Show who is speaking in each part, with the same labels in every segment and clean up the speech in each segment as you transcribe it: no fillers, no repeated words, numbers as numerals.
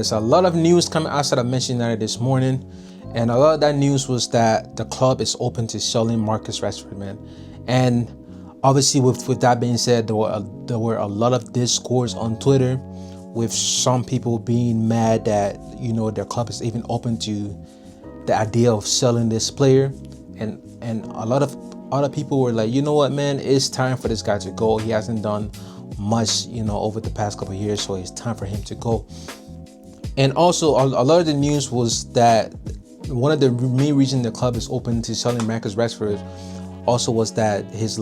Speaker 1: There's a lot of news coming outside of Manchester United this morning, and a lot of that news was that the club is open to selling Marcus Rashford, man. And obviously, with that being said, there were a lot of discourse on Twitter, with some people being mad that their club is even open to the idea of selling this player, and a lot of other people were like, you know what, man, it's time for this guy to go. He hasn't done much, over the past couple of years, so it's time for him to go. And also, a lot of the news was that one of the main reasons the club is open to selling Marcus Rashford also was that his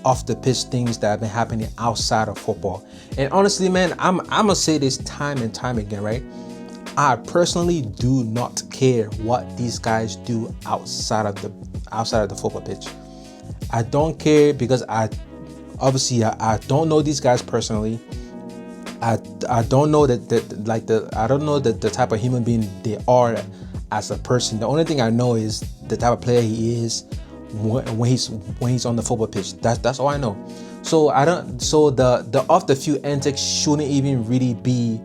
Speaker 1: off the pitch things that have been happening outside of football. And honestly, man, I'm gonna say this time and time again, right? I personally do not care what these guys do outside of the football pitch. I don't care because I don't know these guys personally. I don't know I don't know the type of human being they are as a person. The only thing I know is the type of player he is when he's on the football pitch. That's all I know. So the off the field antics shouldn't even really be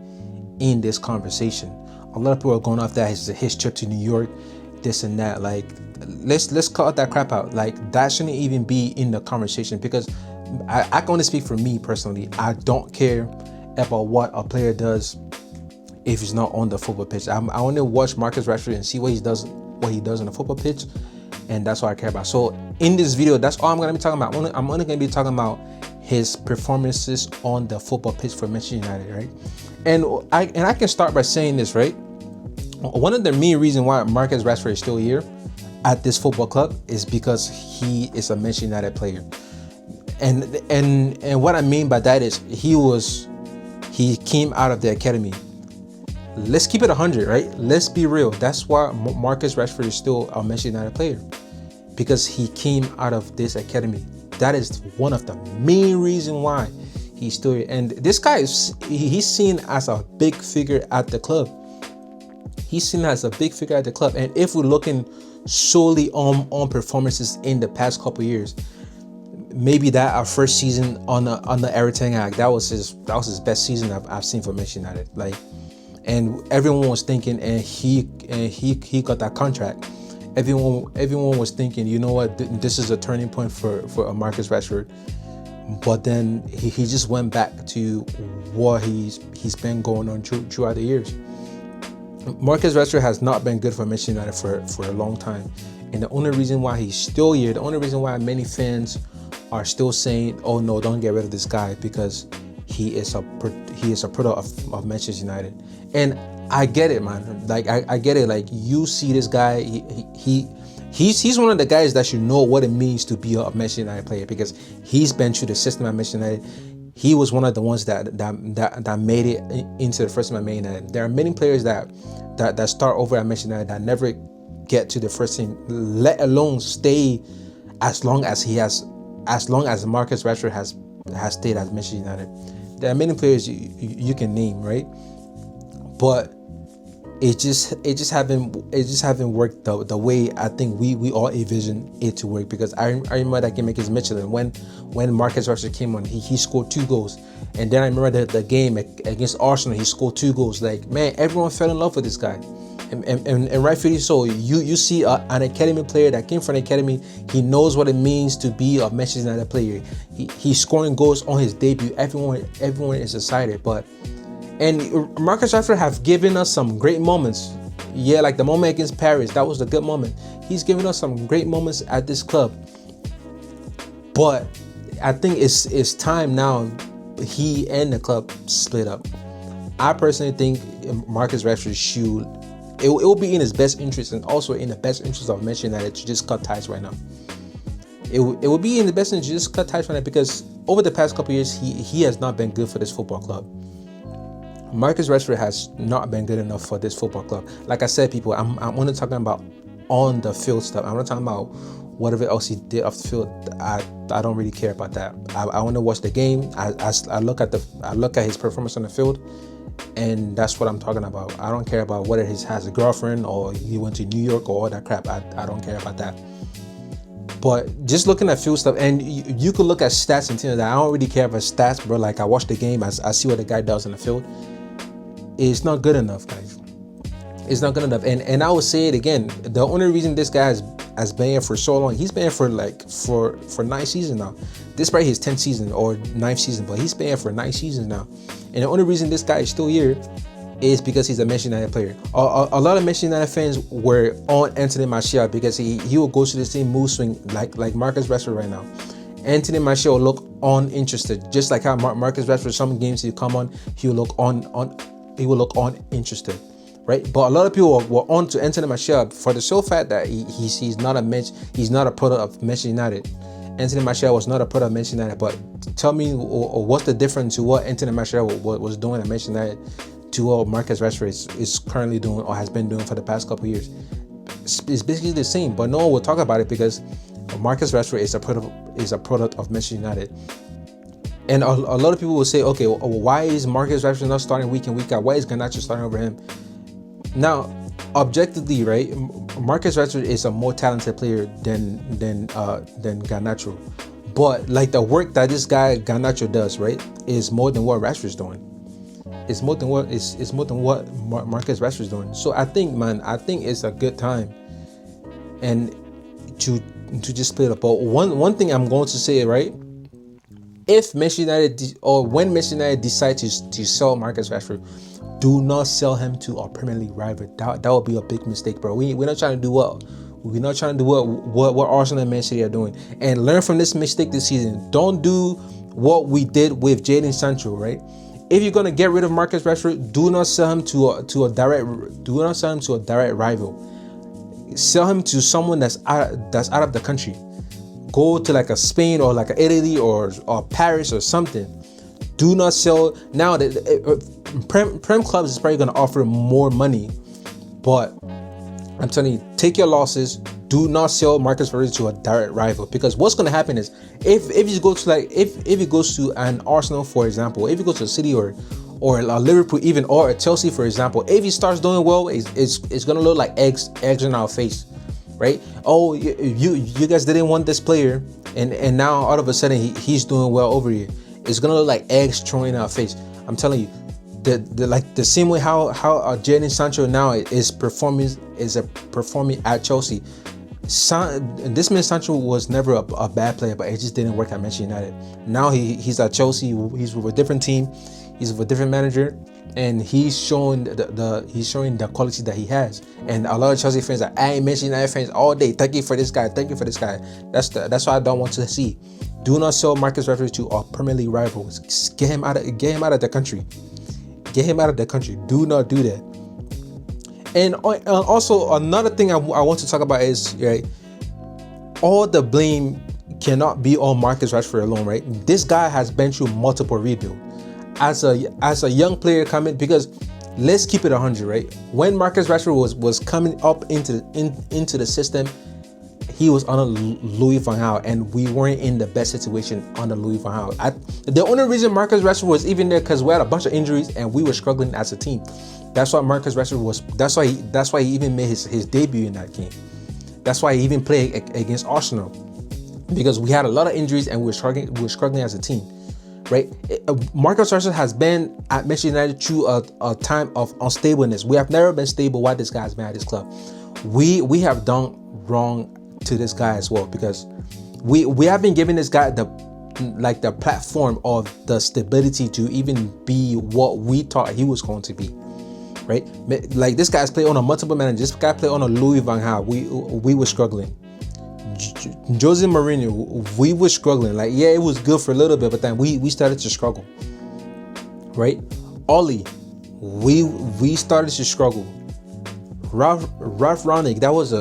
Speaker 1: in this conversation. A lot of people are going off that his trip to New York, this and that. Like, let's cut that crap out. Like, that shouldn't even be in the conversation, because I can only speak for me personally. I don't care about what a player does if he's not on the football pitch. I want to watch Marcus Rashford and see what he does on the football pitch, and that's what I care about. So in this video, that's all I'm going to be talking about. I'm only going to be talking about his performances on the football pitch for Manchester United, right? And I can start by saying this, right? One of the main reasons why Marcus Rashford is still here at this football club is because he is a Manchester United player. And what I mean by that is he came out of the academy. Let's keep it 100, right? Let's be real. That's why Marcus Rashford is still a Manchester United player, because he came out of this academy. That is one of the main reasons why he's still here. And this guy he's seen as a big figure at the club. He's seen as a big figure at the club. And if we're looking solely on performances in the past couple of years, maybe that our first season on the Eric Ten Hag, that was his best season I've seen for Manchester United. Like, and everyone was thinking, and he got that contract. Everyone was thinking, you know what, this is a turning point for Marcus Rashford. But then he just went back to what he's been going on throughout the years. Marcus Rashford has not been good for Manchester United for a long time, and the only reason why he's still here, the only reason why many fans are still saying, "Oh no, don't get rid of this guy," because he is a product of Manchester United. And I get it, man. Like, I get it. Like, you see this guy, he's one of the guys that should know what it means to be a Manchester United player, because he's been through the system at Manchester United. He was one of the ones that made it into the first team at Man United. There are many players that start over at Manchester United that never get to the first team, let alone stay as long as Marcus Rashford has stayed at Manchester United. There are many players you can name, right? But it just haven't worked the way I think we all envisioned it to work. Because I remember that game against Michelin when Marcus Rashford came on, he scored 2 goals, and then I remember the game against Arsenal, he scored 2 goals. Like, man, everyone fell in love with this guy, and rightfully so. You see an academy player that came from an academy. He knows what it means to be a Manchester United player. He's scoring goals on his debut. Everyone is excited, and Marcus Rashford have given us some great moments. Yeah, like the moment against Paris, that was a good moment. He's given us some great moments at this club. But I think it's time now he and the club split up. I personally think Marcus Rashford it will be in his best interest, and also in the best interest of Manchester United, to just cut ties right now. It will be in the best interest to just cut ties right now, because over the past couple of years, he has not been good for this football club. Marcus Rashford has not been good enough for this football club. Like I said, people, I'm only talking about on the field stuff. I'm not talking about whatever else he did off the field. I don't really care about that. I want to watch the game. I look at his performance on the field, and that's what I'm talking about. I don't care about whether he has a girlfriend or he went to New York or all that crap. I don't care about that. But just looking at field stuff, and you could look at stats and things like that. I don't really care about stats, bro. Like, I watch the game, I see what the guy does in the field. is not good enough, guys. It's not good enough. And I will say it again. The only reason this guy has been here for so long, he's been here for 9 seasons now. This probably his 10th season or 9th season, but he's been here for 9 seasons now. And the only reason this guy is still here is because he's a Manchester United player. A lot of Manchester United fans were on Anthony Martial because he will go to the same mood swing like Marcus Rashford right now. Anthony Martial will look uninterested, just like how Marcus Rashford, some games he'll come on, he will look uninterested, right? But a lot of people were on to Anthony Martial for the sole fact that he's not a product of Manchester United. Anthony Martial was not a product of Manchester United. But tell me, what's the difference to what Anthony Martial was doing at Manchester United to what Marcus Rashford is currently doing or has been doing for the past couple of years? It's basically the same, but no one will talk about it because Marcus Rashford is a product of Manchester United. And a lot of people will say, okay, well, why is Marcus Rashford not starting week in, week out? Why is Garnacho starting over him? Now, objectively, right, Marcus Rashford is a more talented player than Garnacho. But like the work that this guy Garnacho does, right, is more than what Rashford's doing. It's more than what Marcus Rashford's doing. So I think it's a good time and to just split up. But one thing I'm going to say, right, if Manchester United or when Manchester United decide to sell Marcus Rashford, do not sell him to a Premier League rival. That would be a big mistake, bro. We're not trying to do what Arsenal and Man City are doing. And learn from this mistake this season. Don't do what we did with Jadon Sancho, right? If you're gonna get rid of Marcus Rashford, do not sell him to a direct rival. Sell him to someone that's out of the country. Go to like a Spain or like a Italy or Paris or something. Do not sell now. Prem clubs is probably gonna offer more money, but I'm telling you, take your losses. Do not sell Marcus Rashford to a direct rival, because what's gonna happen is if he goes to an Arsenal, for example, if he goes to a City or a Liverpool even, or a Chelsea, for example, if he starts doing well, it's gonna look like eggs in our face, right? Oh, you guys didn't want this player, and now all of a sudden he's doing well over here. It's gonna look like eggs thrown in our face. I'm telling you, the same way how Jadon Sancho now is performing at Chelsea. This man Sancho was never a bad player, but it just didn't work at Manchester United. Now he's at Chelsea. He's with a different team. He's with a different manager, and he's showing the quality that he has. And a lot of Chelsea fans are Manchester United fans all day. Thank you for this guy. Thank you for this guy. That's what I don't want to see. Do not sell Marcus Rashford to our Premier League rivals. Get him out of the country. Get him out of the country. Do not do that. And also another thing I want to talk about is, right, all the blame cannot be on Marcus Rashford alone, right? This guy has been through multiple rebuilds. As a young player coming, because let's keep it 100, right? When Marcus Rashford was coming up into the system, he was under Louis van Gaal, and we weren't in the best situation under Louis van Gaal. The only reason Marcus Rashford was even there because we had a bunch of injuries and we were struggling as a team. That's why Marcus Rashford was. That's why he even made his debut in that game. That's why he even played against Arsenal, because we had a lot of injuries and we were struggling as a team, right? Marcus Rashford has been at Manchester United through a time of unstableness. We have never been stable while this guy has been at this club. We have done wrong to this guy as well, because we have been giving this guy the platform of the stability to even be what we thought he was going to be, right? Like, this guy's played on a multiple manager. This guy played on a Louis van Gaal. We were struggling. Jose Mourinho, we were struggling. Like, yeah, it was good for a little bit, but then we started to struggle, right? Oli, we started to struggle. Ralph Rangnick, that was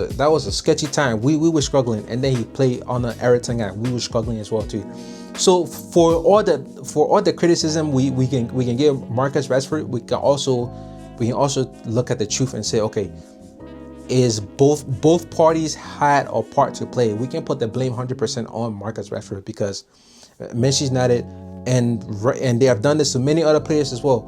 Speaker 1: a sketchy time. We were struggling, and then he played on an Everton guy. We were struggling as well too. So for all the criticism we can give Marcus Rashford, we can also look at the truth and say, okay, is both parties had a part to play. We can put the blame 100% on Marcus Rashford, because Manchester United and they have done this to many other players as well.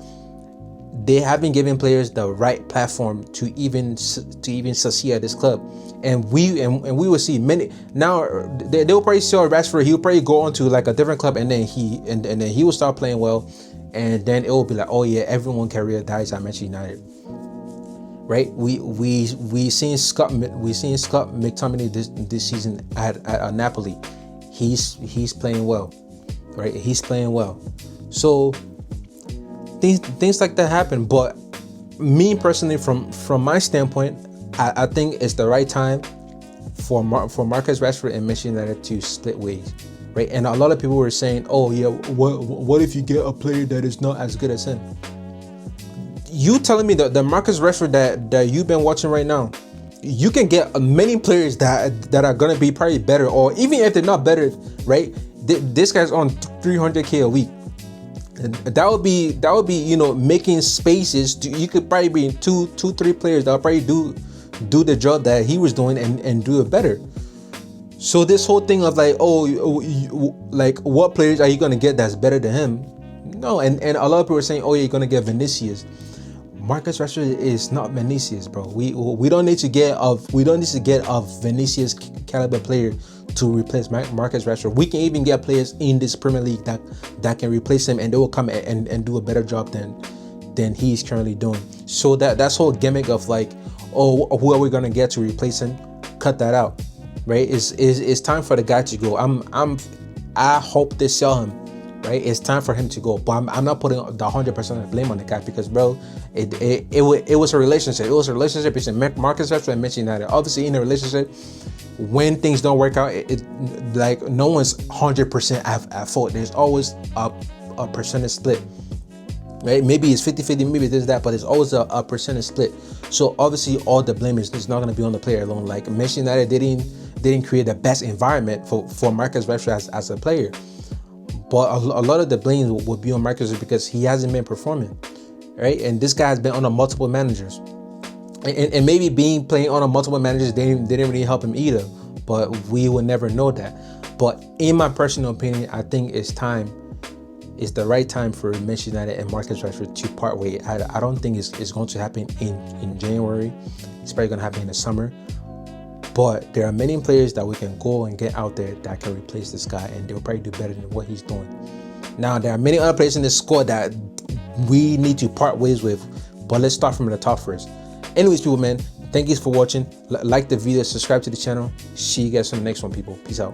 Speaker 1: They have been giving players the right platform to even succeed at this club, and we will see many now. They will probably sell Rashford. He will probably go on to like a different club, and then he will start playing well, and then it will be like, oh yeah, everyone career dies at Manchester United, right? We seen Scott McTominay this season at Napoli. He's playing well, right? He's playing well. So things like that happen. But me personally, from my standpoint, I think it's the right time for Marcus Rashford and Manchester United to split ways, right? And a lot of people were saying, oh yeah, what if you get a player that is not as good as him? You telling me that the Marcus Rashford that you've been watching right now, you can get many players that are gonna be probably better, or even if they're not better, right? This guy's on 300K a week. And that would be making spaces. You could probably be two, 3 players that'll probably do the job that he was doing and do it better. So this whole thing of like, like what players are you gonna get that's better than him? No, and a lot of people are saying, oh, you're gonna get Vinicius. Marcus Rashford is not Vinicius, bro. We don't need to get a Vinicius caliber player to replace Marcus Rashford. We can even get players in this Premier League that can replace him, and they will come and do a better job than he's currently doing. So that's whole gimmick of like, oh, who are we gonna get to replace him? Cut that out, right? It's time for the guy to go. I hope they sell him. Right, it's time for him to go, but I'm not putting the 100% of blame on the guy, because bro, it was a relationship. It was a relationship between Marcus Rashford and Manchester United. Obviously, in a relationship, when things don't work out, like no one's 100% at fault. There's always a percentage split. Right? Maybe it's 50-50, maybe there's that, but it's always a percentage split. So obviously, all the blame is not going to be on the player alone. Like Manchester United didn't create the best environment for Marcus Rashford as a player. But a lot of the blame would be on Marcus because he hasn't been performing, right? And this guy has been on a multiple managers, and maybe playing on a multiple managers didn't really help him either. But we will never know that. But in my personal opinion, I think it's the right time for Manchester United and Marcus Rashford to part ways. I don't think it's going to happen in January. It's probably going to happen in the summer. But there are many players that we can go and get out there that can replace this guy, and they'll probably do better than what he's doing. Now, there are many other players in this squad that we need to part ways with, but let's start from the top first. Anyways, people, man, thank you for watching. Like the video, subscribe to the channel. See you guys on the next one, people. Peace out.